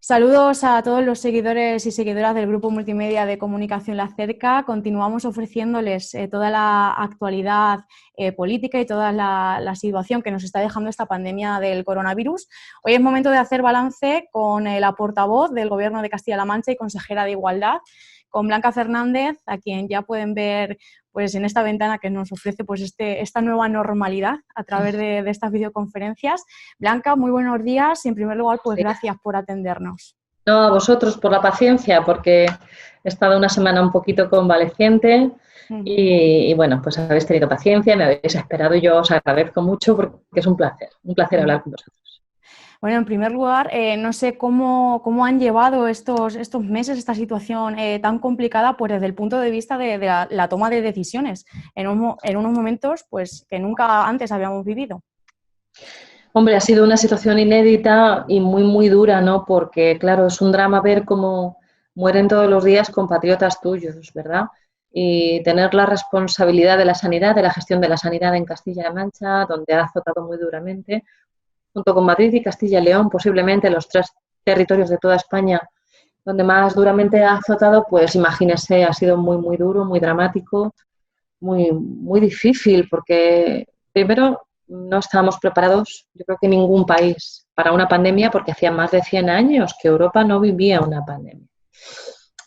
Saludos a todos los seguidores y seguidoras del Grupo Multimedia de Comunicación La Cerca. Continuamos ofreciéndoles toda la actualidad política y toda la situación que nos está dejando esta pandemia del coronavirus. Hoy es momento de hacer balance con la portavoz del Gobierno de Castilla-La Mancha y consejera de Igualdad, con Blanca Fernández, a quien ya pueden ver pues, en esta ventana que nos ofrece pues, esta nueva normalidad a través de estas videoconferencias. Blanca, muy buenos días y en primer lugar, pues gracias por atendernos. No, a vosotros por la paciencia, porque he estado una semana un poquito convaleciente y bueno, pues habéis tenido paciencia, me habéis esperado y yo os agradezco mucho porque es un placer hablar con vosotros. Bueno, en primer lugar, no sé cómo han llevado estos meses, esta situación tan complicada, pues desde el punto de vista de la toma de decisiones en unos momentos pues, que nunca antes habíamos vivido. Hombre, ha sido una situación inédita y muy dura, ¿no? Porque, claro, es un drama ver cómo mueren todos los días compatriotas tuyos, ¿verdad? Y tener la responsabilidad de la sanidad, de la gestión de la sanidad en Castilla-La Mancha, donde ha azotado muy duramente, junto con Madrid y Castilla y León, posiblemente los tres territorios de toda España donde más duramente ha azotado, pues imagínese, ha sido muy duro, muy dramático, muy difícil, porque primero no estábamos preparados, yo creo que ningún país, para una pandemia, porque hacía más de 100 años que Europa no vivía una pandemia.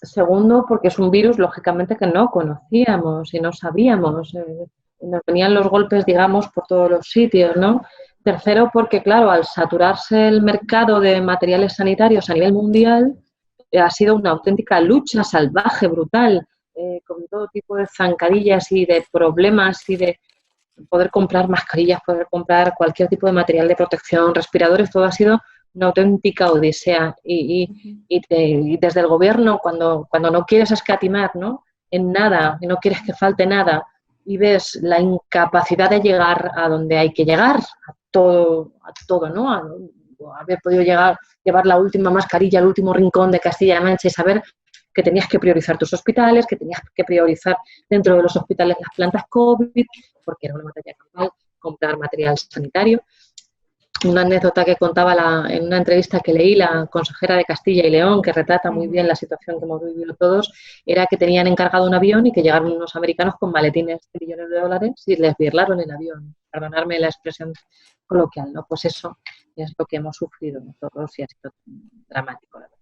Segundo, porque es un virus, lógicamente, que no conocíamos y no sabíamos. Nos venían los golpes, digamos, por todos los sitios, ¿no? Tercero, porque, claro, al saturarse el mercado de materiales sanitarios a nivel mundial, ha sido una auténtica lucha salvaje, brutal, con todo tipo de zancadillas y de problemas y de poder comprar mascarillas, poder comprar cualquier tipo de material de protección, respiradores, todo ha sido una auténtica odisea. Y desde el gobierno, cuando no quieres escatimar, ¿no?, en nada, y no quieres que falte nada, y ves la incapacidad de llegar a donde hay que llegar, a todo, ¿no? A haber podido llevar la última mascarilla al último rincón de Castilla-La Mancha y saber que tenías que priorizar tus hospitales, que tenías que priorizar dentro de los hospitales las plantas COVID, porque era una batalla campal, comprar material sanitario. Una anécdota que contaba en una entrevista que leí la consejera de Castilla y León, que retrata muy bien la situación que hemos vivido todos, era que tenían encargado un avión y que llegaron unos americanos con maletines de millones de dólares y les birlaron el avión. Perdonadme la expresión coloquial, ¿no? Pues eso es lo que hemos sufrido nosotros y ha sido dramático, la verdad.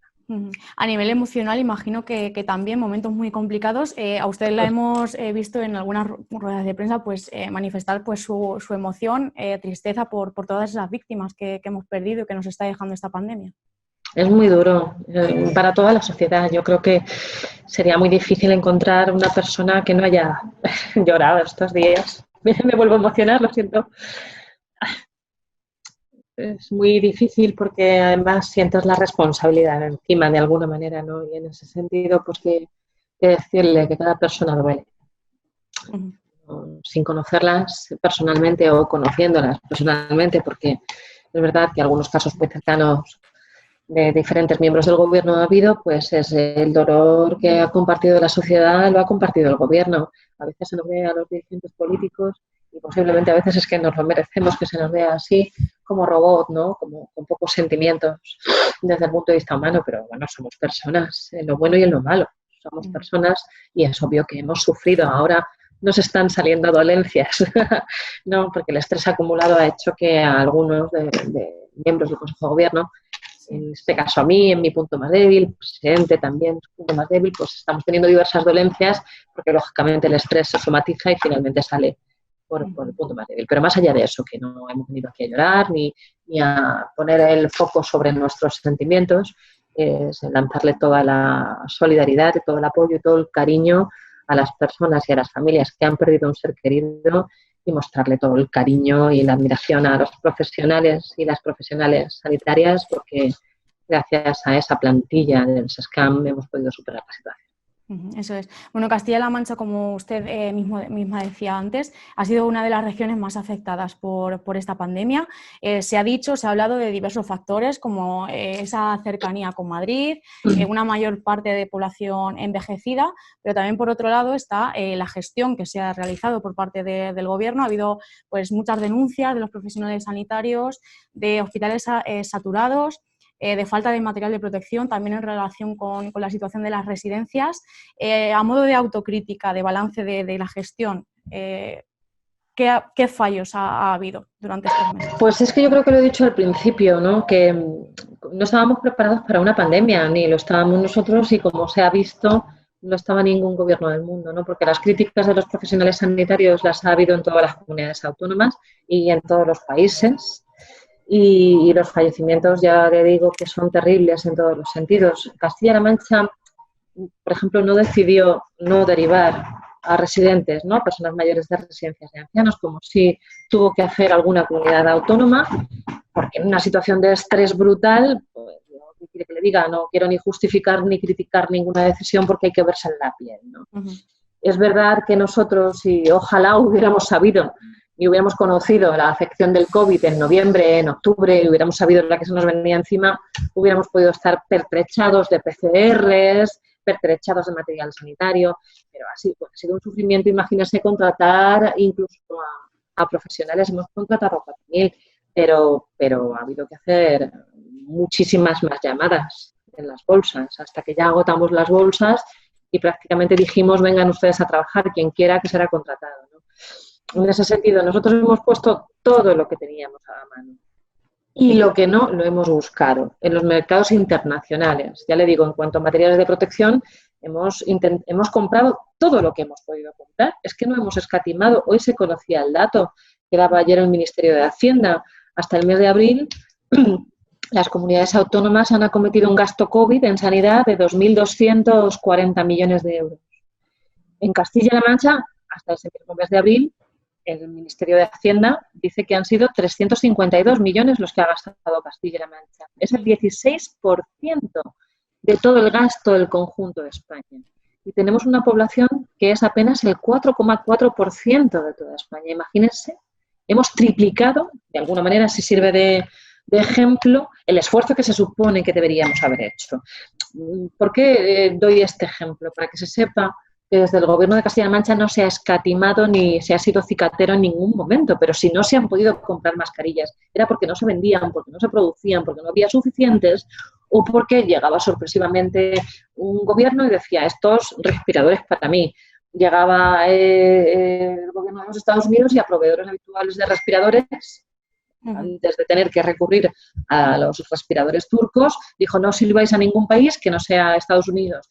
A nivel emocional, imagino que también momentos muy complicados. A usted la hemos visto en algunas ruedas de prensa pues, manifestar pues, su emoción, tristeza por todas esas víctimas que hemos perdido y que nos está dejando esta pandemia. Es muy duro para toda la sociedad. Yo creo que sería muy difícil encontrar una persona que no haya llorado estos días. Me vuelvo a emocionar, lo siento. Es muy difícil porque además sientes la responsabilidad encima de alguna manera, ¿no? Y en ese sentido, pues que decirle que cada persona duele. Sin conocerlas personalmente o conociéndolas personalmente, porque es verdad que algunos casos muy cercanos de diferentes miembros del gobierno ha habido, pues es el dolor que ha compartido la sociedad, lo ha compartido el gobierno. A veces se nos ve a los dirigentes políticos y posiblemente a veces es que nos lo merecemos que se nos vea así como robot, ¿no? Como con pocos sentimientos desde el punto de vista humano, pero bueno, somos personas, en lo bueno y en lo malo. Somos personas y es obvio que hemos sufrido. Ahora nos están saliendo dolencias, ¿no? Porque el estrés acumulado ha hecho que a algunos de miembros del Consejo de Gobierno, en este caso a mí, en mi punto más débil, presidente también, su punto más débil, pues estamos teniendo diversas dolencias porque lógicamente el estrés se somatiza y finalmente sale por el punto más débil. Pero más allá de eso, que no hemos venido aquí a llorar ni a poner el foco sobre nuestros sentimientos, es lanzarle toda la solidaridad, todo el apoyo y todo el cariño a las personas y a las familias que han perdido un ser querido y mostrarle todo el cariño y la admiración a los profesionales y las profesionales sanitarias, porque gracias a esa plantilla del SESCAM hemos podido superar la situación. Eso es. Bueno, Castilla-La Mancha, como usted misma decía antes, ha sido una de las regiones más afectadas por esta pandemia. Se ha hablado de diversos factores, como esa cercanía con Madrid, una mayor parte de población envejecida, pero también por otro lado está la gestión que se ha realizado por parte del gobierno. Ha habido pues, muchas denuncias de los profesionales sanitarios, de hospitales saturados, de falta de material de protección, también en relación con la situación de las residencias. A modo de autocrítica, de balance de la gestión, ¿qué fallos ha habido durante estos meses? Pues es que yo creo que lo he dicho al principio, ¿no? Que no estábamos preparados para una pandemia, ni lo estábamos nosotros y, como se ha visto, no estaba ningún gobierno del mundo, ¿no? Porque las críticas de los profesionales sanitarios las ha habido en todas las comunidades autónomas y en todos los países. Y los fallecimientos, ya le digo, que son terribles en todos los sentidos. Castilla-La Mancha, por ejemplo, no decidió no derivar a residentes, ¿no? Personas mayores de residencias de ancianos, como si tuvo que hacer alguna comunidad autónoma, porque en una situación de estrés brutal, pues, ¿qué quiere que le diga? No quiero ni justificar ni criticar ninguna decisión porque hay que verse en la piel, ¿no? Es verdad que nosotros, si ojalá hubiéramos sabido y hubiéramos conocido la afección del COVID en noviembre, en octubre, y hubiéramos sabido la que se nos venía encima, hubiéramos podido estar pertrechados de PCRs, pertrechados de material sanitario, pero ha sido un sufrimiento. Imagínense contratar incluso a profesionales. Hemos contratado a 4.000, pero ha habido que hacer muchísimas más llamadas en las bolsas, hasta que ya agotamos las bolsas y prácticamente dijimos, vengan ustedes a trabajar, quien quiera que será contratado, ¿no? En ese sentido, nosotros hemos puesto todo lo que teníamos a la mano. Y lo que no, lo hemos buscado en los mercados internacionales. Ya le digo, en cuanto a materiales de protección, hemos comprado todo lo que hemos podido comprar. Es que no hemos escatimado. Hoy se conocía el dato que daba ayer el Ministerio de Hacienda. Hasta el mes de abril, las comunidades autónomas han acometido un gasto COVID en sanidad de 2.240 millones de euros. En Castilla-La Mancha, hasta ese mismo mes de abril, el Ministerio de Hacienda dice que han sido 352 millones los que ha gastado Castilla-La Mancha. Es el 16% de todo el gasto del conjunto de España. Y tenemos una población que es apenas el 4,4% de toda España. Imagínense, hemos triplicado, de alguna manera, si sirve de ejemplo, el esfuerzo que se supone que deberíamos haber hecho. ¿Por qué doy este ejemplo? Para que se sepa que desde el Gobierno de Castilla-La Mancha no se ha escatimado ni se ha sido cicatero en ningún momento, pero si no se han podido comprar mascarillas era porque no se vendían, porque no se producían, porque no había suficientes o porque llegaba sorpresivamente un gobierno y decía, estos respiradores para mí. Llegaba el gobierno de los Estados Unidos y a proveedores habituales de respiradores, antes de tener que recurrir a los respiradores turcos, dijo, no sirváis a ningún país que no sea Estados Unidos.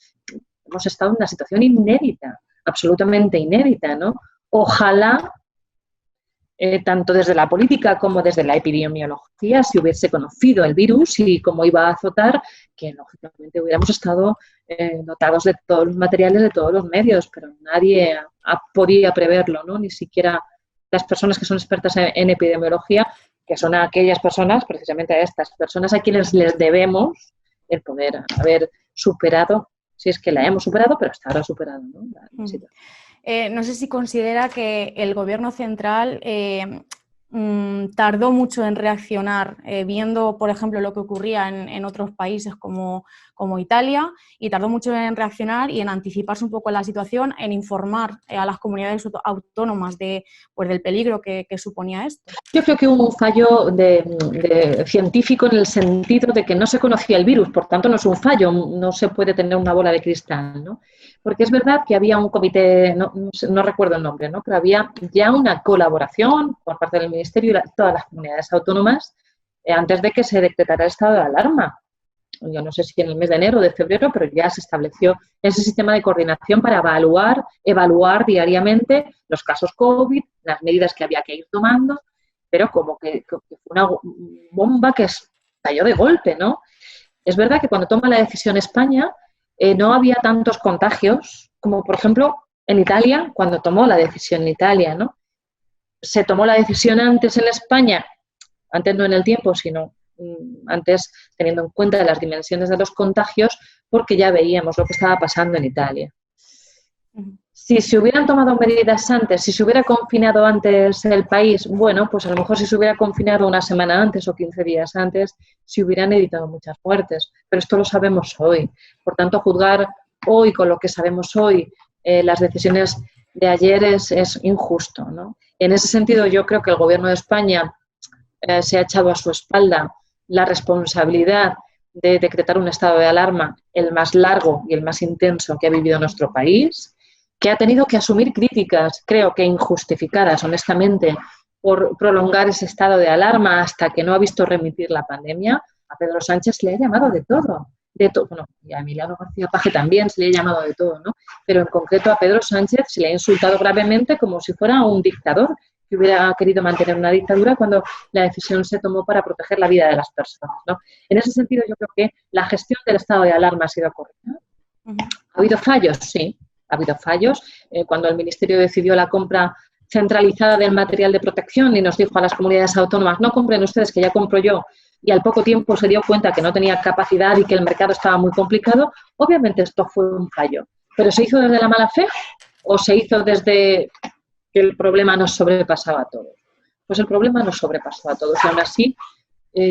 Hemos estado en una situación inédita, absolutamente inédita, ¿no? Ojalá, tanto desde la política como desde la epidemiología, se hubiese conocido el virus y cómo iba a azotar, que lógicamente hubiéramos estado dotados de todos los materiales, de todos los medios, pero nadie podía preverlo, ¿no? Ni siquiera las personas que son expertas en epidemiología, que son aquellas personas, precisamente a estas personas, a quienes les debemos el poder haber superado, si es que la hemos superado, pero hasta ahora superado, ¿no? No sé si considera que el Gobierno central tardó mucho en reaccionar, viendo, por ejemplo, lo que ocurría en otros países como Italia, y tardó mucho en reaccionar y en anticiparse un poco a la situación, en informar a las comunidades autónomas del peligro que suponía esto. Yo creo que hubo un fallo de científico en el sentido de que no se conocía el virus, por tanto no es un fallo, no se puede tener una bola de cristal, ¿no? Porque es verdad que había un comité, no recuerdo el nombre, ¿no? Pero había ya una colaboración por parte del Ministerio y todas las comunidades autónomas antes de que se decretara el estado de alarma. Yo no sé si en el mes de enero o de febrero, pero ya se estableció ese sistema de coordinación para evaluar diariamente los casos COVID, las medidas que había que ir tomando, pero como que fue una bomba que estalló de golpe, ¿no? Es verdad que cuando toma la decisión España, no había tantos contagios como, por ejemplo, en Italia, cuando tomó la decisión en Italia, ¿no? Se tomó la decisión antes en España, antes no en el tiempo, sino antes teniendo en cuenta las dimensiones de los contagios, porque ya veíamos lo que estaba pasando en Italia. Si se hubieran tomado medidas antes, si se hubiera confinado antes el país, bueno, pues a lo mejor si se hubiera confinado una semana antes o 15 días antes, se hubieran evitado muchas muertes. Pero esto lo sabemos hoy. Por tanto, juzgar hoy con lo que sabemos hoy las decisiones de ayer es injusto, ¿no? En ese sentido, yo creo que el Gobierno de España se ha echado a su espalda la responsabilidad de decretar un estado de alarma, el más largo y el más intenso que ha vivido nuestro país, que ha tenido que asumir críticas, creo que injustificadas, honestamente, por prolongar ese estado de alarma hasta que no ha visto remitir la pandemia. A Pedro Sánchez le ha llamado de todo. Bueno, y a Emiliano García Paje también se le ha llamado de todo, ¿no? Pero en concreto a Pedro Sánchez se le ha insultado gravemente como si fuera un dictador que hubiera querido mantener una dictadura cuando la decisión se tomó para proteger la vida de las personas, ¿no? En ese sentido, yo creo que la gestión del estado de alarma ha sido correcta. ¿Ha habido fallos? Sí, ha habido fallos. Cuando el Ministerio decidió la compra centralizada del material de protección y nos dijo a las comunidades autónomas, no compren ustedes, que ya compro yo, y al poco tiempo se dio cuenta que no tenía capacidad y que el mercado estaba muy complicado, obviamente esto fue un fallo. ¿Pero se hizo desde la mala fe o se hizo desde que el problema nos sobrepasaba a todos? Pues el problema nos sobrepasó a todos y aún así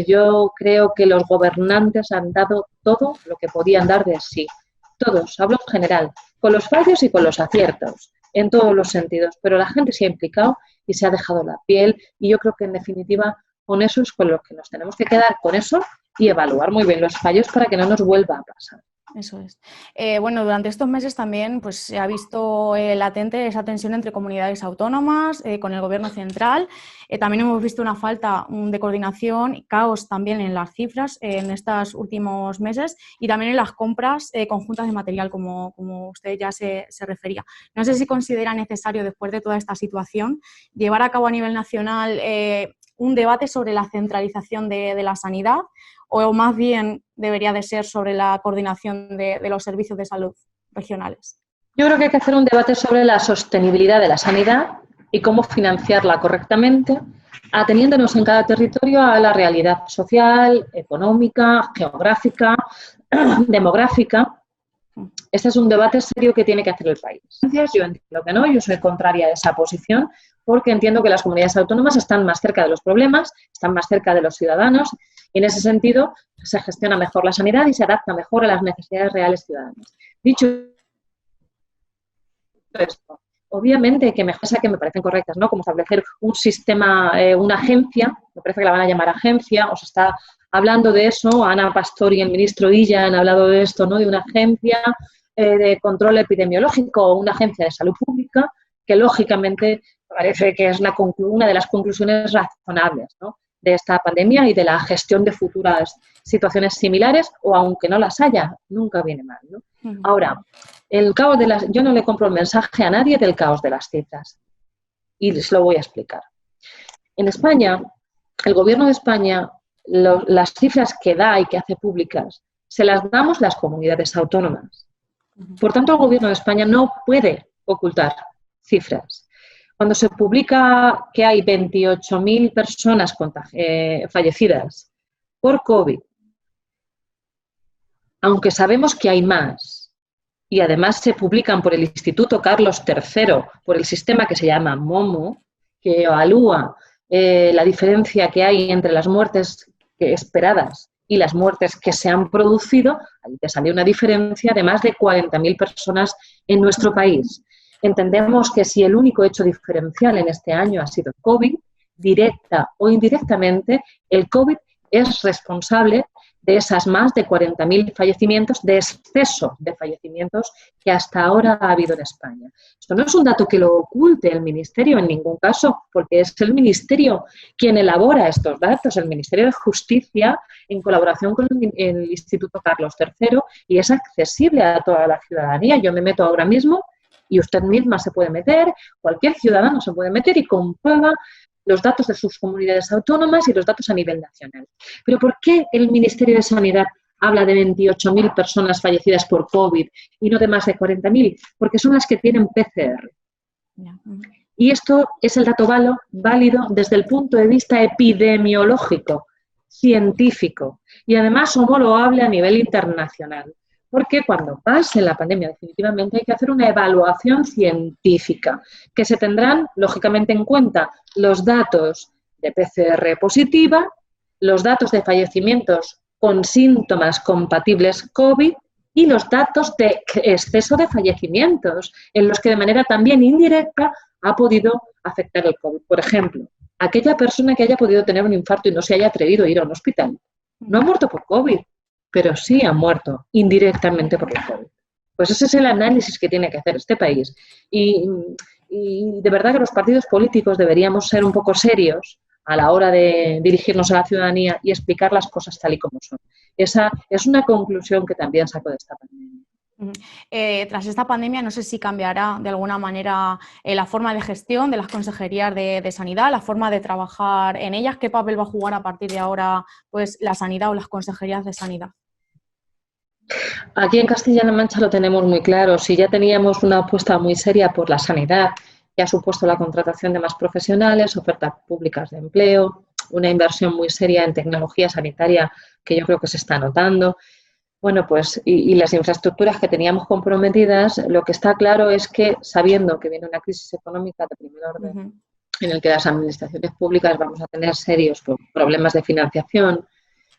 yo creo que los gobernantes han dado todo lo que podían dar de sí. Todos, hablo en general, con los fallos y con los aciertos, en todos los sentidos, pero la gente se ha implicado y se ha dejado la piel y yo creo que en definitiva con eso es con lo que nos tenemos que quedar, con eso y evaluar muy bien los fallos para que no nos vuelva a pasar. Eso es. Bueno, durante estos meses también pues, se ha visto latente esa tensión entre comunidades autónomas, con el Gobierno central. También hemos visto una falta de coordinación y caos también en las cifras en estos últimos meses y también en las compras conjuntas de material, como usted ya se refería. No sé si considera necesario, después de toda esta situación, llevar a cabo a nivel nacional un debate sobre la centralización de la sanidad, o más bien debería de ser sobre la coordinación de los servicios de salud regionales. Yo creo que hay que hacer un debate sobre la sostenibilidad de la sanidad y cómo financiarla correctamente, ateniéndonos en cada territorio a la realidad social, económica, geográfica, demográfica. Este es un debate serio que tiene que hacer el país. Yo entiendo que no, yo soy contraria a esa posición, porque entiendo que las comunidades autónomas están más cerca de los problemas, están más cerca de los ciudadanos y en ese sentido se gestiona mejor la sanidad y se adapta mejor a las necesidades reales ciudadanas. Dicho esto, obviamente que mejoras que me parecen correctas, ¿no? Como establecer un sistema, una agencia, me parece que la van a llamar agencia, o se está hablando de eso, Ana Pastor y el ministro Illa han hablado de esto, ¿no? De una agencia de control epidemiológico o una agencia de salud pública, que lógicamente parece que es una de las conclusiones razonables, ¿no? De esta pandemia y de la gestión de futuras situaciones similares, o aunque no las haya, nunca viene mal, ¿no? Ahora, el caos yo no le compro el mensaje a nadie del caos de las cifras y les lo voy a explicar. En España, el Gobierno de España, las cifras que da y que hace públicas, se las damos las comunidades autónomas. Por tanto, el Gobierno de España no puede ocultar cifras. Cuando se publica que hay 28.000 personas fallecidas por COVID, aunque sabemos que hay más, y además se publican por el Instituto Carlos III, por el sistema que se llama MOMO, que evalúa la diferencia que hay entre las muertes esperadas y las muertes que se han producido, ahí te sale una diferencia de más de 40.000 personas en nuestro país. Entendemos que si el único hecho diferencial en este año ha sido COVID, directa o indirectamente, el COVID es responsable de esas más de 40.000 fallecimientos, de exceso de fallecimientos que hasta ahora ha habido en España. Esto no es un dato que lo oculte el Ministerio en ningún caso, porque es el Ministerio quien elabora estos datos, el Ministerio de Justicia, en colaboración con el Instituto Carlos III, y es accesible a toda la ciudadanía. Yo me meto ahora mismo y usted misma se puede meter, cualquier ciudadano se puede meter y comprueba los datos de sus comunidades autónomas y los datos a nivel nacional. Pero ¿por qué el Ministerio de Sanidad habla de 28.000 personas fallecidas por COVID y no de más de 40.000? Porque son las que tienen PCR. Y esto es el dato válido desde el punto de vista epidemiológico, científico y además homologable a nivel internacional. Porque cuando pase la pandemia definitivamente hay que hacer una evaluación científica, que se tendrán lógicamente en cuenta los datos de PCR positiva, los datos de fallecimientos con síntomas compatibles COVID y los datos de exceso de fallecimientos, en los que de manera también indirecta ha podido afectar el COVID. Por ejemplo, aquella persona que haya podido tener un infarto y no se haya atrevido a ir a un hospital, no ha muerto por COVID, pero sí han muerto indirectamente por el COVID. Pues ese es el análisis que tiene que hacer este país. Y de verdad que los partidos políticos deberíamos ser un poco serios a la hora de dirigirnos a la ciudadanía y explicar las cosas tal y como son. Esa es una conclusión que también saco de esta pandemia. Tras esta pandemia, no sé si cambiará de alguna manera la forma de gestión de las consejerías de sanidad, la forma de trabajar en ellas. ¿Qué papel va a jugar a partir de ahora pues, la sanidad o las consejerías de sanidad? Aquí en Castilla-La Mancha lo tenemos muy claro. Si ya teníamos una apuesta muy seria por la sanidad, que ha supuesto la contratación de más profesionales, ofertas públicas de empleo, una inversión muy seria en tecnología sanitaria que yo creo que se está notando. Bueno, pues y las infraestructuras que teníamos comprometidas, lo que está claro es que, sabiendo que viene una crisis económica de primer orden, en el que las administraciones públicas vamos a tener serios problemas de financiación,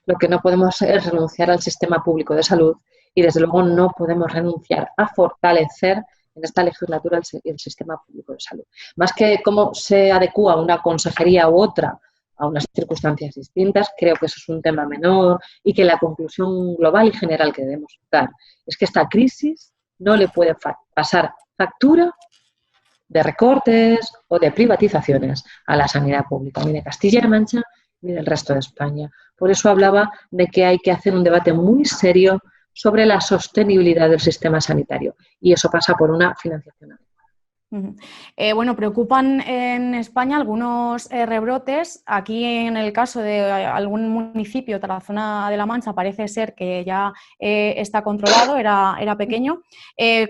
lo que no podemos es renunciar al sistema público de salud y, desde luego, no podemos renunciar a fortalecer en esta legislatura el sistema público de salud. Más que cómo se adecúa una consejería u otra a unas circunstancias distintas, creo que eso es un tema menor y que la conclusión global y general que debemos dar es que esta crisis no le puede pasar factura de recortes o de privatizaciones a la sanidad pública, ni de Castilla-La Mancha ni del resto de España. Por eso hablaba de que hay que hacer un debate muy serio sobre la sostenibilidad del sistema sanitario y eso pasa por una financiación adecuada. Bueno, preocupan en España algunos rebrotes. Aquí, en el caso de algún municipio de la zona de La Mancha, parece ser que ya está controlado, era pequeño.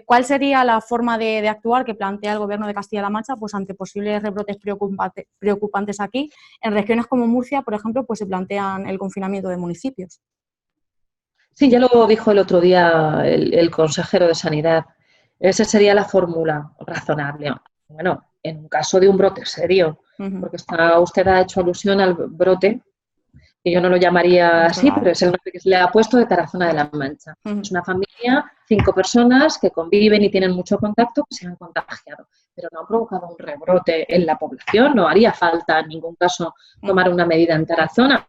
¿Cuál sería la forma de actuar que plantea el Gobierno de Castilla-La Mancha pues, ante posibles rebrotes preocupantes aquí? En regiones como Murcia, por ejemplo, pues se plantean el confinamiento de municipios. Sí, ya lo dijo el otro día el consejero de Sanidad. Esa sería la fórmula razonable. Bueno, en un caso de un brote serio, porque usted ha hecho alusión al brote, que yo no lo llamaría así, pero es el nombre que se le ha puesto de Tarazona de la Mancha. Es una familia, 5 personas que conviven y tienen mucho contacto, que se han contagiado, pero no han provocado un rebrote en la población. No haría falta en ningún caso tomar una medida en Tarazona.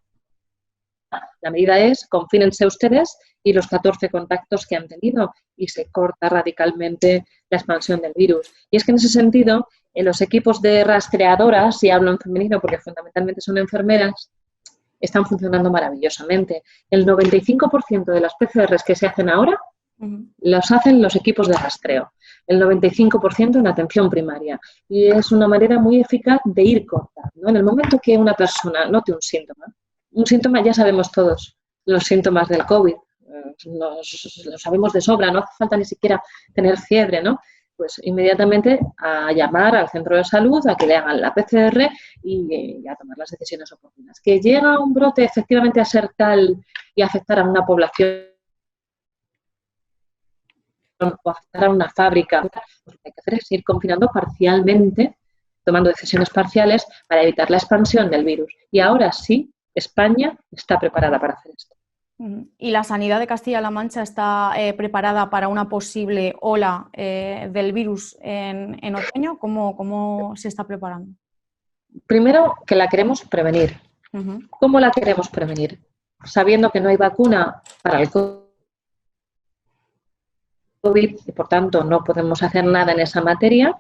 La medida es, confínense ustedes y los 14 contactos que han tenido y se corta radicalmente la expansión del virus. Y es que en ese sentido, en los equipos de rastreadoras, y hablo en femenino porque fundamentalmente son enfermeras, están funcionando maravillosamente. El 95% de las PCRs que se hacen ahora los hacen los equipos de rastreo. El 95% en atención primaria. Y es una manera muy eficaz de ir cortando, ¿no? En el momento que una persona note un síntoma ya sabemos todos los síntomas del COVID, lo sabemos de sobra, no hace falta ni siquiera tener fiebre, ¿no? Pues inmediatamente a llamar al centro de salud, a que le hagan la PCR y a tomar las decisiones oportunas. Que llega un brote efectivamente a ser tal y afectar a una población o afectar a una fábrica, pues lo que hay que hacer es ir confinando parcialmente, tomando decisiones parciales para evitar la expansión del virus. Y ahora sí, España está preparada para hacer esto. ¿Y la sanidad de Castilla-La Mancha está preparada para una posible ola del virus en otoño? ¿Cómo se está preparando? Primero, que la queremos prevenir. ¿Cómo la queremos prevenir? Sabiendo que no hay vacuna para el COVID y, por tanto, no podemos hacer nada en esa materia.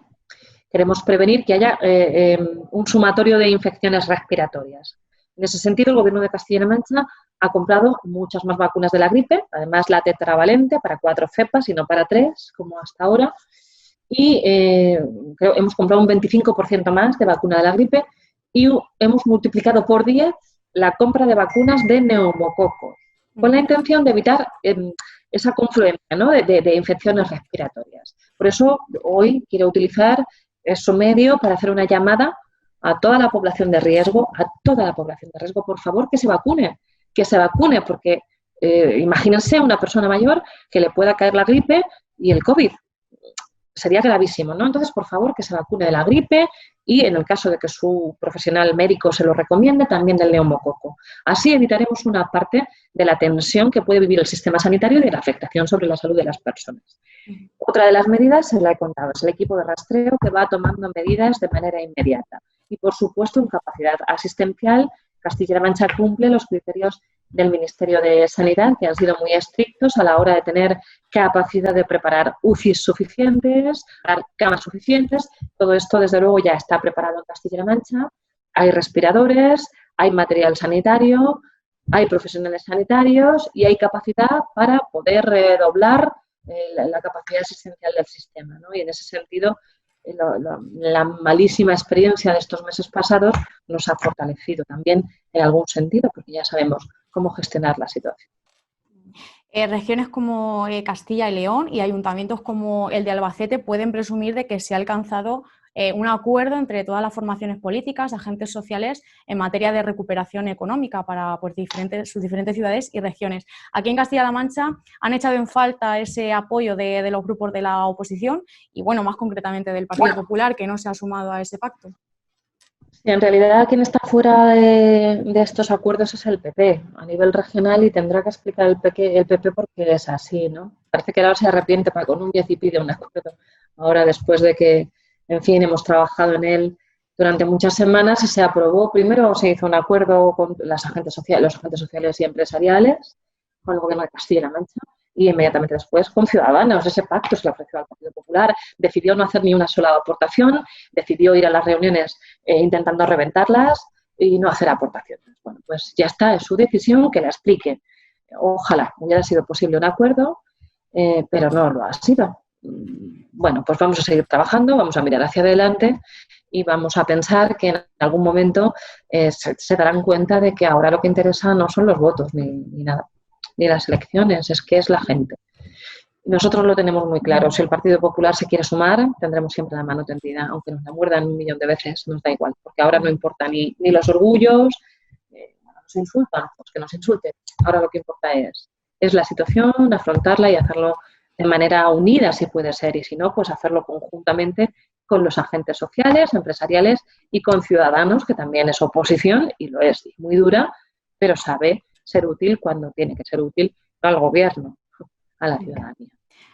Queremos prevenir que haya un sumatorio de infecciones respiratorias. En ese sentido, el Gobierno de Castilla-La Mancha ha comprado muchas más vacunas de la gripe, además la tetravalente para 4 cepas y no para 3, como hasta ahora. Y hemos comprado un 25% más de vacuna de la gripe y hemos multiplicado por 10 la compra de vacunas de neumococos, con la intención de evitar esa confluencia, ¿no? de infecciones respiratorias. Por eso hoy quiero utilizar su medio para hacer una llamada a toda la población de riesgo, por favor, que se vacune, porque imagínense una persona mayor que le pueda caer la gripe y el COVID. Sería gravísimo, ¿no? Entonces, por favor, que se vacune de la gripe y, en el caso de que su profesional médico se lo recomiende, también del neumococo. Así evitaremos una parte de la tensión que puede vivir el sistema sanitario y de la afectación sobre la salud de las personas. Otra de las medidas, se la he contado, es el equipo de rastreo que va tomando medidas de manera inmediata. Y, por supuesto, en capacidad asistencial, Castilla-La Mancha cumple los criterios del Ministerio de Sanidad, que han sido muy estrictos a la hora de tener capacidad de preparar UCIs suficientes, camas suficientes. Todo esto, desde luego, ya está preparado en Castilla-La Mancha. Hay respiradores, hay material sanitario, hay profesionales sanitarios y hay capacidad para poder doblar la capacidad asistencial del sistema, ¿no? Y en ese sentido, la malísima experiencia de estos meses pasados nos ha fortalecido también en algún sentido, porque ya sabemos cómo gestionar la situación. Regiones como Castilla y León y ayuntamientos como el de Albacete pueden presumir de que se ha alcanzado un acuerdo entre todas las formaciones políticas, agentes sociales, en materia de recuperación económica para pues, sus diferentes ciudades y regiones. Aquí en Castilla-La Mancha han echado en falta ese apoyo de los grupos de la oposición y, bueno, más concretamente del Partido Popular, que no se ha sumado a ese pacto. Sí, en realidad, quien está fuera de estos acuerdos es el PP a nivel regional y tendrá que explicar el PP por qué es así, ¿no? Parece que ahora se arrepiente Paco Núñez y pide un acuerdo. Ahora, después de que, en fin, hemos trabajado en él durante muchas semanas y se aprobó. Primero se hizo un acuerdo con los agentes sociales y empresariales, con el Gobierno de Castilla-La Mancha, y inmediatamente después con Ciudadanos. Ese pacto se le ofreció al Partido Popular, decidió no hacer ni una sola aportación, decidió ir a las reuniones intentando reventarlas y no hacer aportaciones. Bueno, pues ya está, es su decisión, que la explique. Ojalá hubiera sido posible un acuerdo, pero no lo ha sido. Bueno, pues vamos a seguir trabajando, vamos a mirar hacia adelante y vamos a pensar que en algún momento se darán cuenta de que ahora lo que interesa no son los votos ni nada, ni las elecciones, es que es la gente. Nosotros lo tenemos muy claro. Si el Partido Popular se quiere sumar, tendremos siempre la mano tendida, aunque nos la muerdan 1.000.000 de veces, nos da igual, porque ahora no importa ni los orgullos, nos insultan, pues que nos insulten. Ahora lo que importa es la situación, afrontarla y hacerlo de manera unida, si puede ser, y si no, pues hacerlo conjuntamente con los agentes sociales, empresariales y con Ciudadanos, que también es oposición, y lo es, y muy dura, pero sabe ser útil cuando tiene que ser útil al gobierno, a la ciudadanía.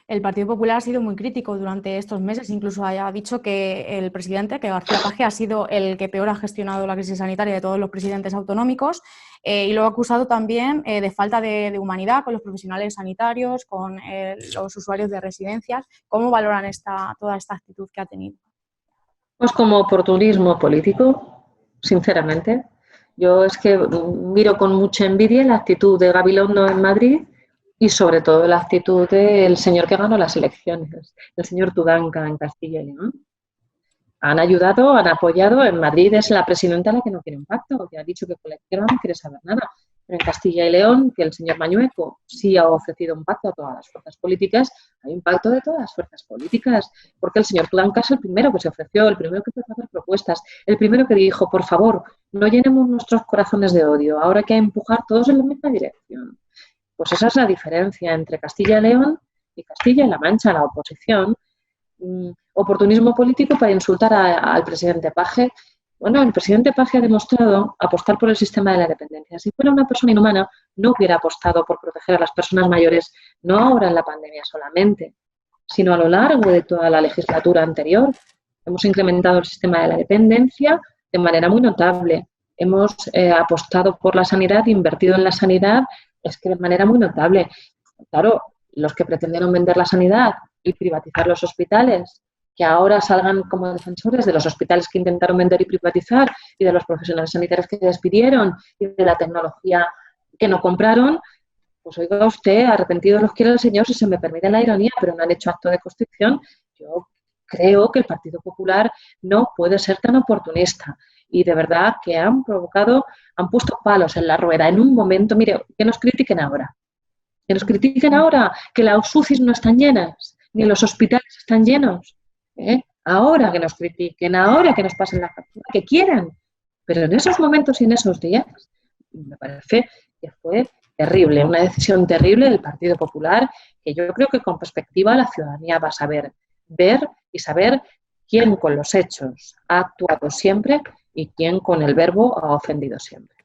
El Partido Popular ha sido muy crítico durante estos meses, incluso ha dicho que el presidente, que García Paje, ha sido el que peor ha gestionado la crisis sanitaria de todos los presidentes autonómicos y lo ha acusado también de falta de humanidad con los profesionales sanitarios, con los usuarios de residencias. ¿Cómo valoran toda esta actitud que ha tenido? Pues como oportunismo político, sinceramente. Yo es que miro con mucha envidia la actitud de Gabilondo en Madrid y sobre todo la actitud del señor que ganó las elecciones, el señor Tudanca en Castilla y León. Han ayudado, han apoyado. En Madrid es la presidenta la que no quiere un pacto, que ha dicho que con la izquierda no quiere saber nada. Pero en Castilla y León, que el señor Mañueco sí ha ofrecido un pacto a todas las fuerzas políticas, hay un pacto de todas las fuerzas políticas, porque el señor Tudanca es el primero que se ofreció, el primero que empezó a hacer propuestas, el primero que dijo, por favor, no llenemos nuestros corazones de odio, ahora hay que empujar todos en la misma dirección. Pues esa es la diferencia entre Castilla y León y Castilla-La Mancha, la oposición. Oportunismo político para insultar al presidente Paje. Bueno, el presidente Paje ha demostrado apostar por el sistema de la dependencia. Si fuera una persona inhumana, no hubiera apostado por proteger a las personas mayores, no ahora en la pandemia solamente, sino a lo largo de toda la legislatura anterior. Hemos incrementado el sistema de la dependencia de manera muy notable. Hemos apostado por la sanidad, invertido en la sanidad, es que de manera muy notable. Claro, los que pretendieron vender la sanidad y privatizar los hospitales, que ahora salgan como defensores de los hospitales que intentaron vender y privatizar y de los profesionales sanitarios que despidieron y de la tecnología que no compraron, pues oiga usted, arrepentidos los quiere el Señor, si se me permite la ironía, pero no han hecho acto de constricción. Yo creo que el Partido Popular no puede ser tan oportunista y de verdad que han puesto palos en la rueda en un momento, mire, que nos critiquen ahora. Que nos critiquen ahora que las UCIs no están llenas, ni los hospitales están llenos. Ahora que nos critiquen, ahora que nos pasen la factura, que quieran. Pero en esos momentos y en esos días, me parece que fue terrible, una decisión terrible del Partido Popular, que yo creo que con perspectiva la ciudadanía va a saber ver y saber quién con los hechos ha actuado siempre y quién con el verbo ha ofendido siempre.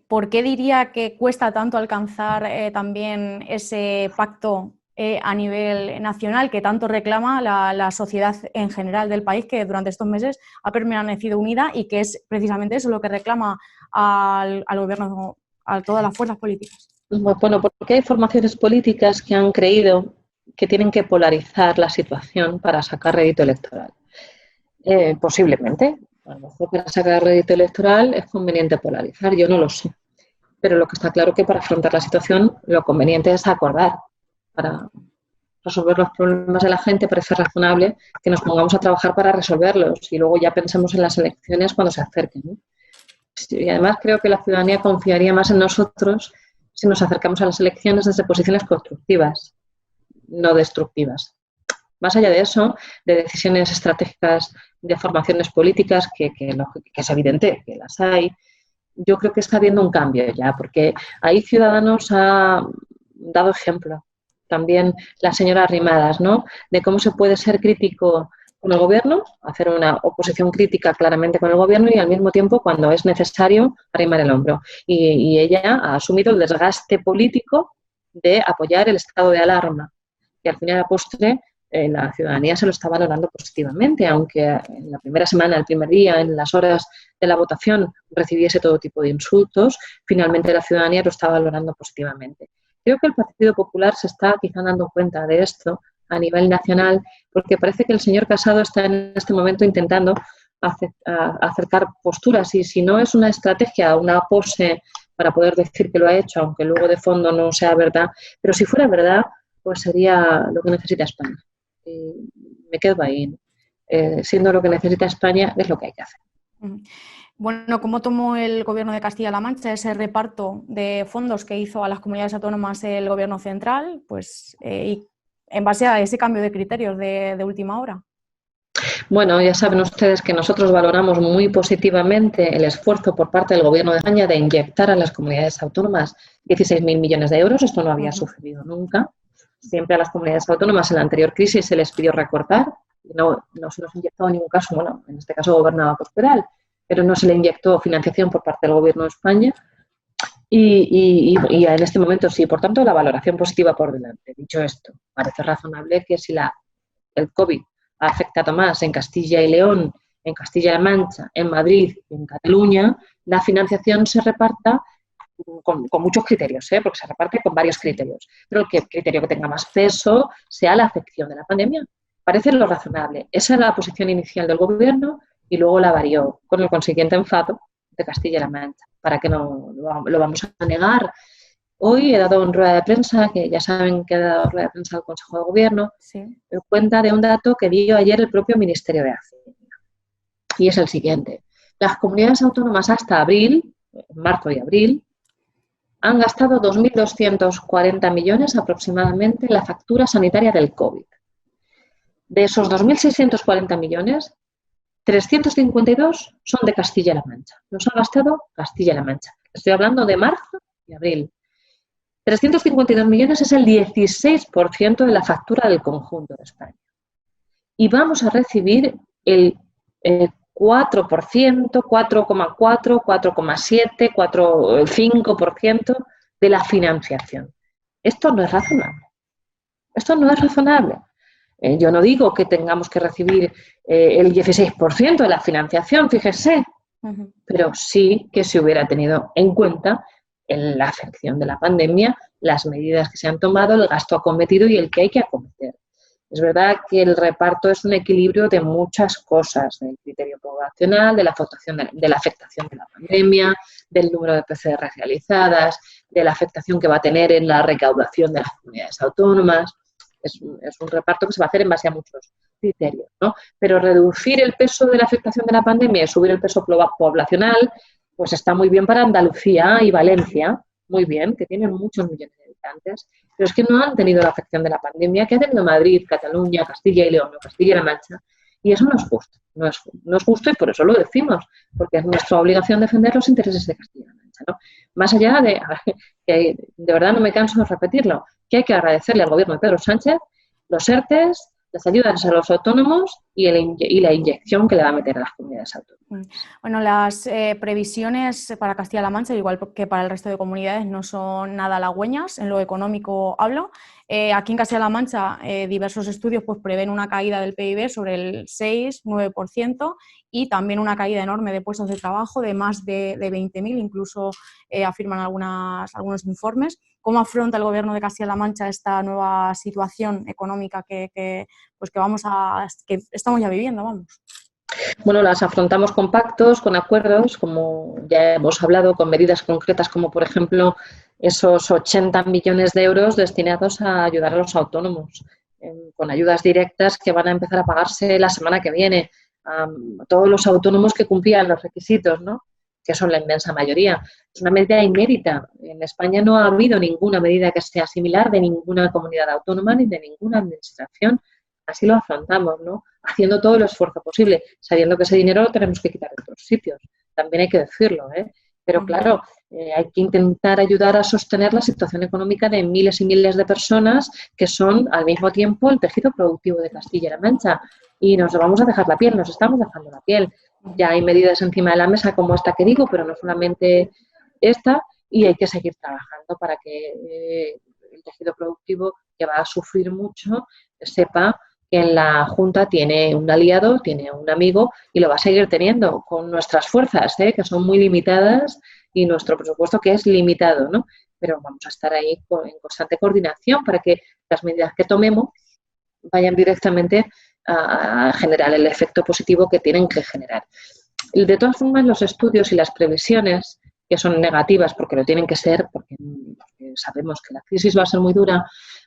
¿Por qué diría que cuesta tanto alcanzar también ese pacto a nivel nacional que tanto reclama la sociedad en general del país, que durante estos meses ha permanecido unida y que es precisamente eso lo que reclama al gobierno a todas las fuerzas políticas. Bueno, porque hay formaciones políticas que han creído que tienen que polarizar la situación para sacar rédito electoral. Posiblemente. A lo mejor para sacar rédito electoral es conveniente polarizar, yo no lo sé. Pero lo que está claro es que para afrontar la situación lo conveniente es acordar. Para resolver los problemas de la gente parece razonable que nos pongamos a trabajar para resolverlos y luego ya pensemos en las elecciones cuando se acerquen, ¿no? Y además creo que la ciudadanía confiaría más en nosotros si nos acercamos a las elecciones desde posiciones constructivas, no destructivas. Más allá de eso, de decisiones estratégicas de formaciones políticas, que es evidente que las hay, yo creo que está habiendo un cambio ya, porque ahí Ciudadanos ha dado ejemplo. También la señora Arrimadas, ¿no? De cómo se puede ser crítico con el gobierno, hacer una oposición crítica claramente con el gobierno y al mismo tiempo, cuando es necesario, arrimar el hombro. Y ella ha asumido el desgaste político de apoyar el estado de alarma. Y al final, a la postre, la ciudadanía se lo está valorando positivamente, aunque en la primera semana, el primer día, en las horas de la votación, recibiese todo tipo de insultos, finalmente la ciudadanía lo está valorando positivamente. Creo que el Partido Popular se está quizá dando cuenta de esto a nivel nacional, porque parece que el señor Casado está en este momento intentando acercar posturas y si no es una estrategia, una pose para poder decir que lo ha hecho, aunque luego de fondo no sea verdad, pero si fuera verdad, pues sería lo que necesita España. Y me quedo ahí. Siendo lo que necesita España, es lo que hay que hacer. Bueno, ¿cómo tomó el Gobierno de Castilla-La Mancha ese reparto de fondos que hizo a las comunidades autónomas el Gobierno central? Pues, y en base a ese cambio de criterios de última hora. Bueno, ya saben ustedes que nosotros valoramos muy positivamente el esfuerzo por parte del Gobierno de España de inyectar a las comunidades autónomas 16.000 millones de euros. Esto no había sucedido nunca. Siempre a las comunidades autónomas en la anterior crisis se les pidió recortar. No se nos inyectó en ningún caso, bueno, en este caso gobernaba Cospedal, pero no se le inyectó financiación por parte del Gobierno de España. Y en este momento sí, por tanto, la valoración positiva por delante. Dicho esto, parece razonable que si el COVID ha afectado más en Castilla y León, en Castilla-La Mancha, en Madrid y en Cataluña, la financiación se reparta con muchos criterios, porque se reparte con varios criterios. Pero el criterio que tenga más peso sea la afección de la pandemia. Parece lo razonable. Esa era la posición inicial del Gobierno y luego la varió con el consiguiente enfado de Castilla-La Mancha. ¿Para qué no lo vamos a negar? Hoy he dado en rueda de prensa, que ya saben que he dado rueda de prensa al Consejo de Gobierno, en cuenta de un dato que dio ayer el propio Ministerio de Hacienda. Y es el siguiente. Las comunidades autónomas hasta abril, marzo y abril, han gastado 2.240 millones aproximadamente en la factura sanitaria del COVID. De esos 2.640 millones, 352 son de Castilla-La Mancha. Los ha gastado Castilla-La Mancha. Estoy hablando de marzo y abril. 352 millones es el 16% de la factura del conjunto de España. Y vamos a recibir el 4%, 4,4%, 4,7%, 5% de la financiación. Esto no es razonable. Esto no es razonable. Yo no digo que tengamos que recibir el 16% de la financiación, fíjese, pero sí que se hubiera tenido en cuenta en la afección de la pandemia, las medidas que se han tomado, el gasto acometido y el que hay que acometer. Es verdad que el reparto es un equilibrio de muchas cosas, del criterio poblacional, de la afectación de la pandemia, del número de PCR realizadas, de la afectación que va a tener en la recaudación de las comunidades autónomas. Es un reparto que se va a hacer en base a muchos criterios, ¿no? Pero reducir el peso de la afectación de la pandemia y subir el peso poblacional, pues está muy bien para Andalucía y Valencia, muy bien, que tienen muchos millones de habitantes, pero es que no han tenido la afección de la pandemia que ha tenido Madrid, Cataluña, Castilla y León o Castilla-La Mancha, y eso no es justo, no es justo y por eso lo decimos, porque es nuestra obligación defender los intereses de Castilla-La Mancha, ¿no? Más allá de que de verdad no me canso de repetirlo, que hay que agradecerle al Gobierno de Pedro Sánchez los ERTEs, las ayudas a los autónomos y la inyección que le va a meter a las comunidades autónomas. Bueno, las previsiones para Castilla-La Mancha, igual que para el resto de comunidades, no son nada halagüeñas, en lo económico hablo. Aquí en Castilla-La Mancha diversos estudios pues, prevén una caída del PIB sobre el 6-9% y también una caída enorme de puestos de trabajo de más de 20.000, incluso afirman algunos informes. ¿Cómo afronta el Gobierno de Castilla-La Mancha esta nueva situación económica que estamos ya viviendo? Vamos. Bueno, las afrontamos con pactos, con acuerdos, como ya hemos hablado, con medidas concretas como, por ejemplo, esos 80 millones de euros destinados a ayudar a los autónomos, con ayudas directas que van a empezar a pagarse la semana que viene a todos los autónomos que cumplían los requisitos, ¿no? Que son la inmensa mayoría. Es una medida inédita. En España no ha habido ninguna medida que sea similar de ninguna comunidad autónoma ni de ninguna administración. Así lo afrontamos, ¿no? Haciendo todo el esfuerzo posible, sabiendo que ese dinero lo tenemos que quitar de otros sitios. También hay que decirlo, ¿eh? Pero claro, hay que intentar ayudar a sostener la situación económica de miles y miles de personas que son al mismo tiempo el tejido productivo de Castilla-La Mancha. Y nos vamos a dejar la piel, nos estamos dejando la piel. Ya hay medidas encima de la mesa como esta que digo, pero no solamente esta, y hay que seguir trabajando para que el tejido productivo, que va a sufrir mucho, sepa que en la Junta tiene un aliado, tiene un amigo y lo va a seguir teniendo con nuestras fuerzas, que son muy limitadas y nuestro presupuesto que es limitado, ¿no? Pero vamos a estar ahí en constante coordinación para que las medidas que tomemos vayan directamente a generar el efecto positivo que tienen que generar. De todas formas, los estudios y las previsiones, que son negativas porque lo tienen que ser, porque sabemos que la crisis va a ser muy dura,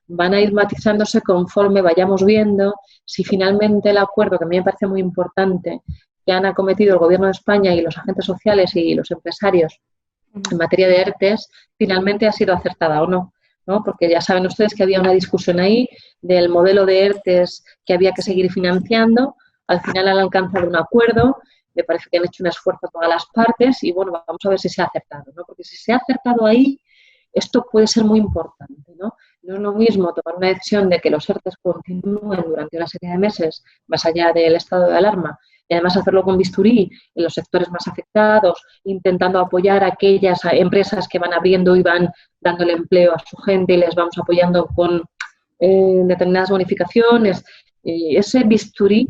van a ir matizándose conforme vayamos viendo si finalmente el acuerdo, que a mí me parece muy importante, que han acometido el Gobierno de España y los agentes sociales y los empresarios en materia de ERTEs, finalmente ha sido acertada o no, ¿no? Porque ya saben ustedes que había una discusión ahí del modelo de ERTEs que había que seguir financiando. Al final han alcanzado un acuerdo, me parece que han hecho un esfuerzo todas las partes y bueno, vamos a ver si se ha acertado, ¿no? Porque si se ha acertado ahí, esto puede ser muy importante, ¿no? No es lo mismo tomar una decisión de que los ERTEs continúen durante una serie de meses, más allá del estado de alarma, y además hacerlo con bisturí en los sectores más afectados, intentando apoyar a aquellas empresas que van abriendo y van dándole empleo a su gente y les vamos apoyando con determinadas bonificaciones. Ese bisturí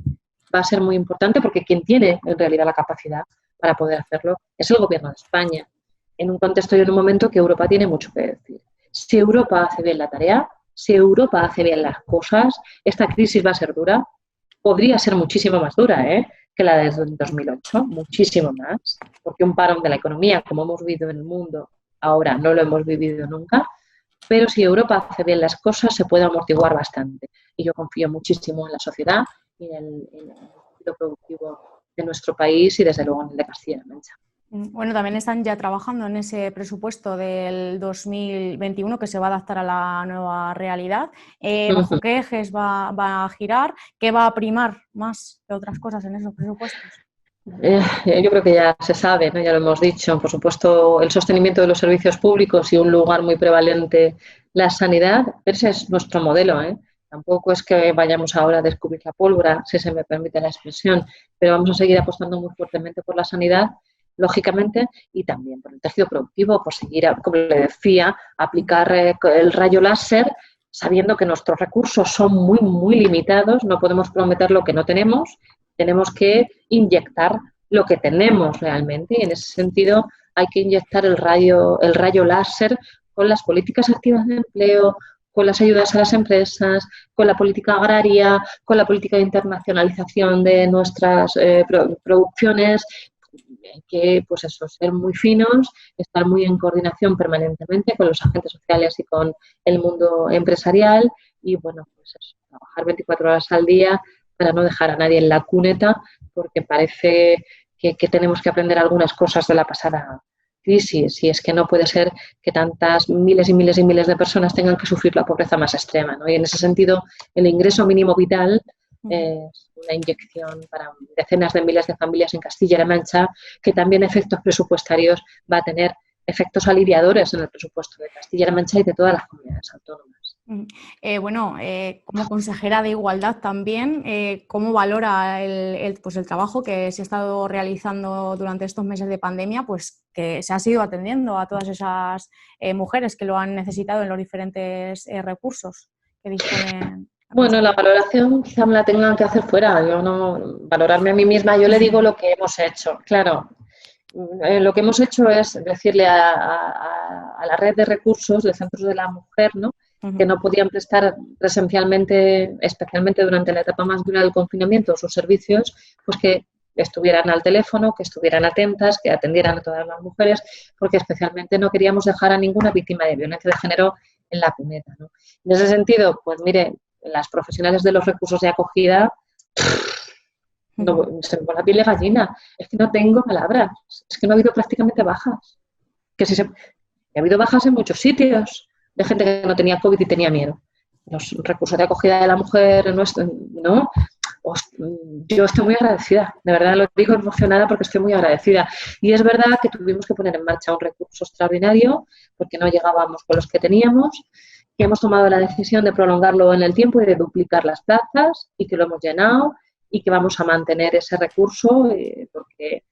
va a ser muy importante porque quien tiene en realidad la capacidad para poder hacerlo es el Gobierno de España, en un contexto y en un momento que Europa tiene mucho que decir. Si Europa hace bien la tarea, si Europa hace bien las cosas, esta crisis va a ser dura. Podría ser muchísimo más dura, que la de 2008, muchísimo más, porque un parón de la economía, como hemos vivido en el mundo ahora, no lo hemos vivido nunca, pero si Europa hace bien las cosas, se puede amortiguar bastante. Y yo confío muchísimo en la sociedad y en el tejido productivo de nuestro país y, desde luego, en el de Castilla-La Mancha. Bueno, también están ya trabajando en ese presupuesto del 2021 que se va a adaptar a la nueva realidad. ¿Bajo qué ejes va a girar? ¿Qué va a primar más que otras cosas en esos presupuestos? Yo creo que ya se sabe, ¿no? Ya lo hemos dicho, por supuesto, el sostenimiento de los servicios públicos y un lugar muy prevalente la sanidad, pero ese es nuestro modelo, ¿eh? Tampoco es que vayamos ahora a descubrir la pólvora, si se me permite la expresión, pero vamos a seguir apostando muy fuertemente por la sanidad, lógicamente, y también por el tejido productivo, por seguir, como le decía, aplicar el rayo láser, sabiendo que nuestros recursos son muy, muy limitados, no podemos prometer lo que no tenemos. Tenemos que inyectar lo que tenemos realmente y en ese sentido hay que inyectar el rayo láser con las políticas activas de empleo, con las ayudas a las empresas, con la política agraria, con la política de internacionalización de nuestras producciones. Hay que, pues eso, ser muy finos, estar muy en coordinación permanentemente con los agentes sociales y con el mundo empresarial y, bueno, pues eso, trabajar 24 horas al día para no dejar a nadie en la cuneta, porque parece que tenemos que aprender algunas cosas de la pasada crisis, y es que no puede ser que tantas miles y miles y miles de personas tengan que sufrir la pobreza más extrema, ¿no? Y en ese sentido, el ingreso mínimo vital es una inyección para decenas de miles de familias en Castilla-La Mancha, que también efectos presupuestarios va a tener efectos aliviadores en el presupuesto de Castilla-La Mancha y de todas las comunidades autónomas. Como consejera de Igualdad también, ¿cómo valora el trabajo que se ha estado realizando durante estos meses de pandemia, pues que se ha ido atendiendo a todas esas mujeres que lo han necesitado en los diferentes recursos? que disponen. Bueno, la valoración quizá me la tengan que hacer fuera. Yo no valorarme a mí misma, yo le digo lo que hemos hecho. Claro, lo que hemos hecho es decirle a la red de recursos de centros de la mujer, ¿no?, que no podían prestar presencialmente, especialmente durante la etapa más dura del confinamiento, sus servicios, pues que estuvieran al teléfono, que estuvieran atentas, que atendieran a todas las mujeres, porque especialmente no queríamos dejar a ninguna víctima de violencia de género en la cuneta, ¿no? En ese sentido, pues mire, las profesionales de los recursos de acogida, no, se me pone la piel de gallina. Es que no tengo palabras. Es que no ha habido prácticamente bajas. Ha habido bajas en muchos sitios de gente que no tenía COVID y tenía miedo. Los recursos de acogida de la mujer, ¿no? Yo estoy muy agradecida. De verdad lo digo emocionada porque estoy muy agradecida. Y es verdad que tuvimos que poner en marcha un recurso extraordinario porque no llegábamos con los que teníamos, que hemos tomado la decisión de prolongarlo en el tiempo y de duplicar las plazas y que lo hemos llenado y que vamos a mantener ese recurso porque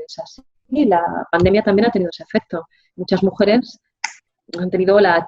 es así. Y la pandemia también ha tenido ese efecto. Muchas mujeres han tenido la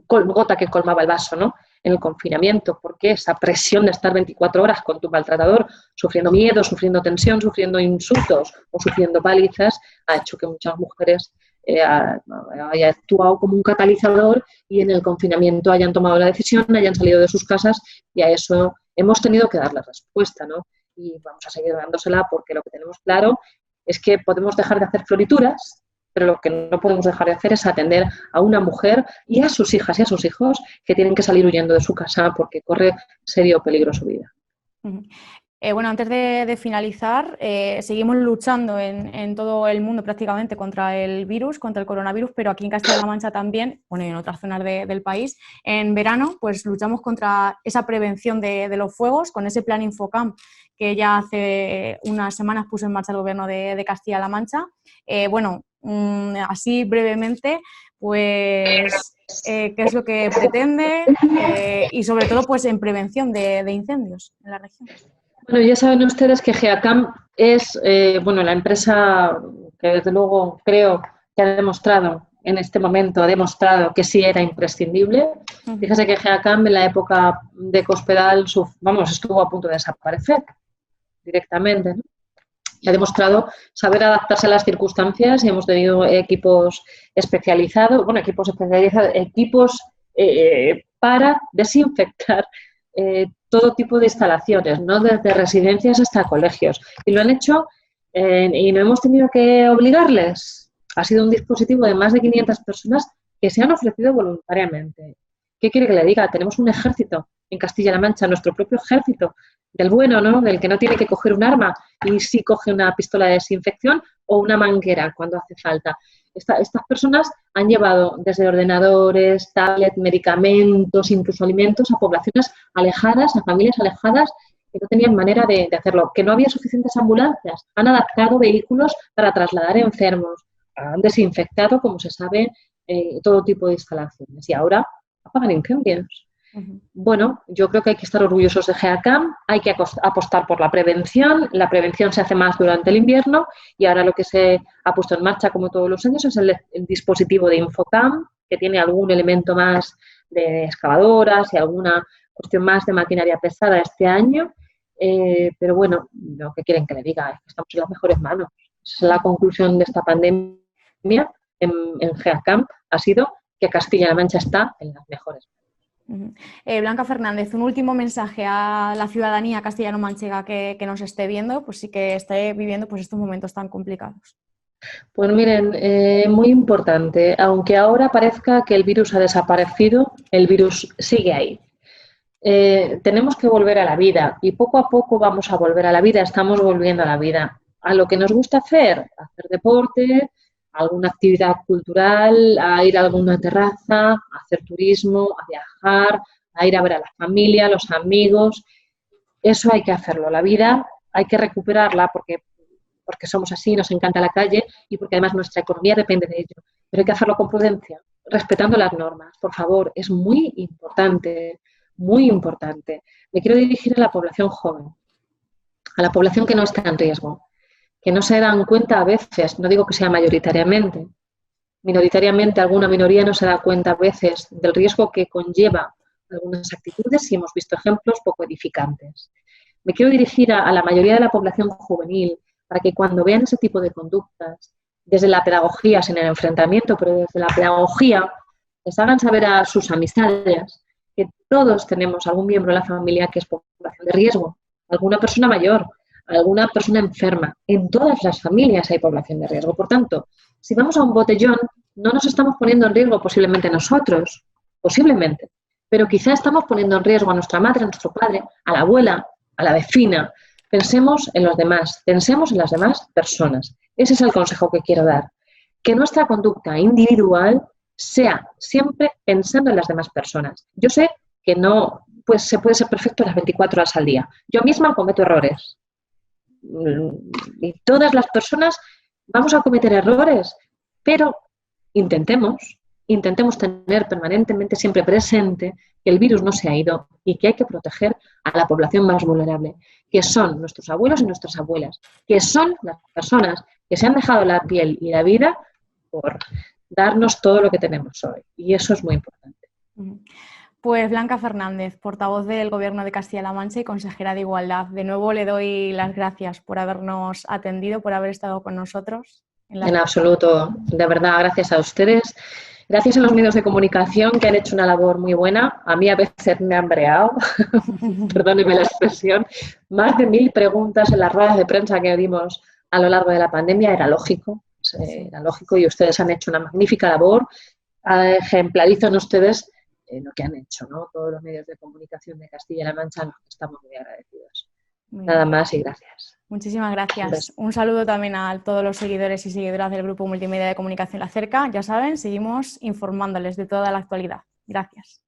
gota que colmaba el vaso, ¿no?, en el confinamiento, porque esa presión de estar 24 horas con tu maltratador, sufriendo miedo, sufriendo tensión, sufriendo insultos o sufriendo palizas, ha hecho que muchas mujeres haya actuado como un catalizador y en el confinamiento hayan tomado la decisión, hayan salido de sus casas y a eso hemos tenido que dar la respuesta, ¿no? Y vamos a seguir dándosela porque lo que tenemos claro es que podemos dejar de hacer florituras, pero lo que no podemos dejar de hacer es atender a una mujer y a sus hijas y a sus hijos que tienen que salir huyendo de su casa porque corre serio peligro su vida. Bueno, antes de finalizar, seguimos luchando en todo el mundo prácticamente contra el virus, contra el coronavirus, pero aquí en Castilla-La Mancha también, bueno, y en otras zonas del país. En verano, pues luchamos contra esa prevención de los fuegos con ese plan Infocamp que ya hace unas semanas puso en marcha el Gobierno de Castilla-La Mancha. Bueno, así brevemente, pues, ¿qué es lo que pretende? Y sobre todo, pues, en prevención de incendios en la región. Bueno, ya saben ustedes que GEACAM es la empresa que desde luego creo que ha demostrado, en este momento ha demostrado que sí era imprescindible. Fíjese que GEACAM en la época de Cospedal estuvo a punto de desaparecer directamente, ¿no? Y ha demostrado saber adaptarse a las circunstancias y hemos tenido equipos especializados para desinfectar todo tipo de instalaciones, ¿no?, desde residencias hasta colegios. Y lo han hecho y no hemos tenido que obligarles. Ha sido un dispositivo de más de 500 personas que se han ofrecido voluntariamente. ¿Qué quiere que le diga? Tenemos un ejército en Castilla-La Mancha, nuestro propio ejército, del bueno, ¿no?, del que no tiene que coger un arma y sí coge una pistola de desinfección o una manguera cuando hace falta. Estas personas han llevado desde ordenadores, tablets, medicamentos, incluso alimentos a poblaciones alejadas, a familias alejadas que no tenían manera de hacerlo, que no había suficientes ambulancias. Han adaptado vehículos para trasladar enfermos, han desinfectado, como se sabe, todo tipo de instalaciones y ahora apagan incendios. Bueno, yo creo que hay que estar orgullosos de GEACAM, hay que apostar por la prevención se hace más durante el invierno y ahora lo que se ha puesto en marcha como todos los años es el dispositivo de Infocamp, que tiene algún elemento más de excavadoras y alguna cuestión más de maquinaria pesada este año, pero bueno, lo que quieren que le diga es que estamos en las mejores manos. Esa es la conclusión de esta pandemia en GEACAM, ha sido que Castilla-La Mancha está en las mejores manos. Blanca Fernández, un último mensaje a la ciudadanía castellano-manchega que nos esté viendo, pues sí que esté viviendo pues estos momentos tan complicados. Pues miren, muy importante, aunque ahora parezca que el virus ha desaparecido, el virus sigue ahí. Tenemos que volver a la vida y poco a poco vamos a volver a la vida, estamos volviendo a la vida, a lo que nos gusta hacer deporte, alguna actividad cultural, a ir a alguna terraza, a hacer turismo, a viajar, a ir a ver a la familia, a los amigos. Eso hay que hacerlo. La vida hay que recuperarla porque somos así, nos encanta la calle y porque además nuestra economía depende de ello. Pero hay que hacerlo con prudencia, respetando las normas. Por favor, es muy importante, muy importante. Me quiero dirigir a la población joven, a la población que no está en riesgo, que no se dan cuenta a veces, no digo que sea mayoritariamente, minoritariamente alguna minoría no se da cuenta a veces del riesgo que conlleva algunas actitudes y hemos visto ejemplos poco edificantes. Me quiero dirigir a la mayoría de la población juvenil para que cuando vean ese tipo de conductas, desde la pedagogía, sin el enfrentamiento, pero desde la pedagogía, les hagan saber a sus amistades que todos tenemos algún miembro de la familia que es población de riesgo, alguna persona mayor, alguna persona enferma. En todas las familias hay población de riesgo. Por tanto, si vamos a un botellón, no nos estamos poniendo en riesgo posiblemente nosotros, posiblemente, pero quizá estamos poniendo en riesgo a nuestra madre, a nuestro padre, a la abuela, a la vecina. Pensemos en los demás, pensemos en las demás personas. Ese es el consejo que quiero dar. Que nuestra conducta individual sea siempre pensando en las demás personas. Yo sé que no pues, se puede ser perfecto las 24 horas al día. Yo misma cometo errores. Y todas las personas vamos a cometer errores, pero intentemos tener permanentemente siempre presente que el virus no se ha ido y que hay que proteger a la población más vulnerable, que son nuestros abuelos y nuestras abuelas, que son las personas que se han dejado la piel y la vida por darnos todo lo que tenemos hoy. Y eso es muy importante. Pues Blanca Fernández, portavoz del Gobierno de Castilla-La Mancha y consejera de Igualdad. De nuevo le doy las gracias por habernos atendido, por haber estado con nosotros. En absoluto, de verdad, gracias a ustedes. Gracias a los medios de comunicación que han hecho una labor muy buena. A mí a veces me han breado, perdónenme la expresión, más de 1000 preguntas en las ruedas de prensa que dimos a lo largo de la pandemia. Era lógico y ustedes han hecho una magnífica labor. Ejemplarizan ustedes lo que han hecho, ¿no? Todos los medios de comunicación de Castilla-La Mancha, nos estamos muy agradecidos. Nada más y gracias. Muchísimas gracias. Un saludo también a todos los seguidores y seguidoras del Grupo Multimedia de Comunicación La Cerca. Ya saben, seguimos informándoles de toda la actualidad. Gracias.